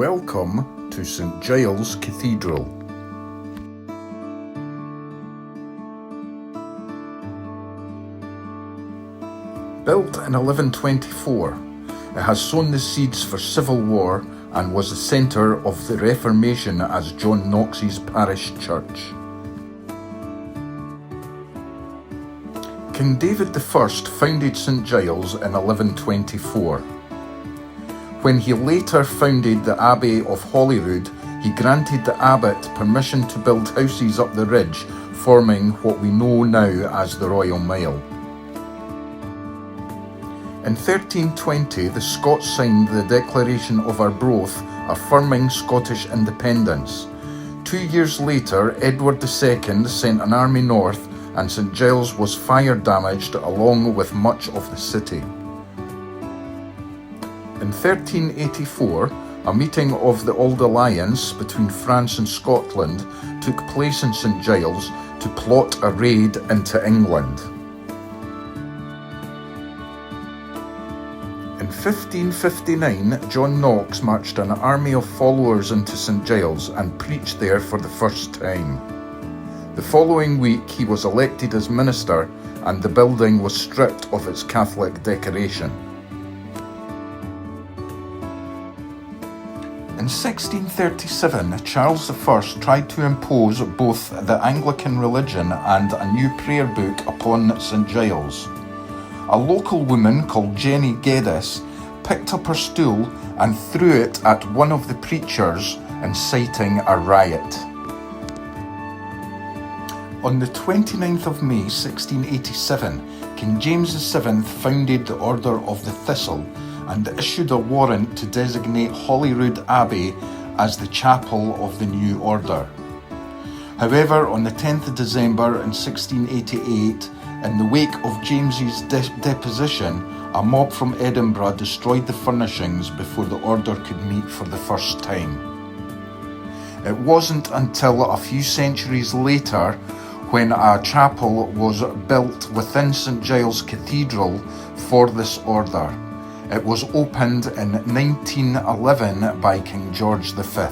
Welcome to St Giles Cathedral. Built in 1124, it has sown the seeds for civil war and was the centre of the Reformation as John Knox's parish church. King David I founded St Giles in 1124. When he later founded the Abbey of Holyrood, he granted the abbot permission to build houses up the ridge, forming what we know now as the Royal Mile. In 1320, the Scots signed the Declaration of Arbroath, affirming Scottish independence. 2 years later, Edward II sent an army north, and St Giles was fire damaged along with much of the city. In 1384, a meeting of the Old Alliance between France and Scotland took place in St Giles to plot a raid into England. In 1559, John Knox marched an army of followers into St Giles and preached there for the first time. The following week he was elected as minister and the building was stripped of its Catholic decoration. In 1637, Charles I tried to impose both the Anglican religion and a new prayer book upon St Giles. A local woman called Jenny Geddes picked up her stool and threw it at one of the preachers, inciting a riot. On the 29th of May 1687, King James VII founded the Order of the Thistle and issued a warrant to designate Holyrood Abbey as the chapel of the new order. However, on the 10th of December in 1688, in the wake of James's deposition, a mob from Edinburgh destroyed the furnishings before the order could meet for the first time. It wasn't until a few centuries later when a chapel was built within St Giles Cathedral for this order. It was opened in 1911 by King George V.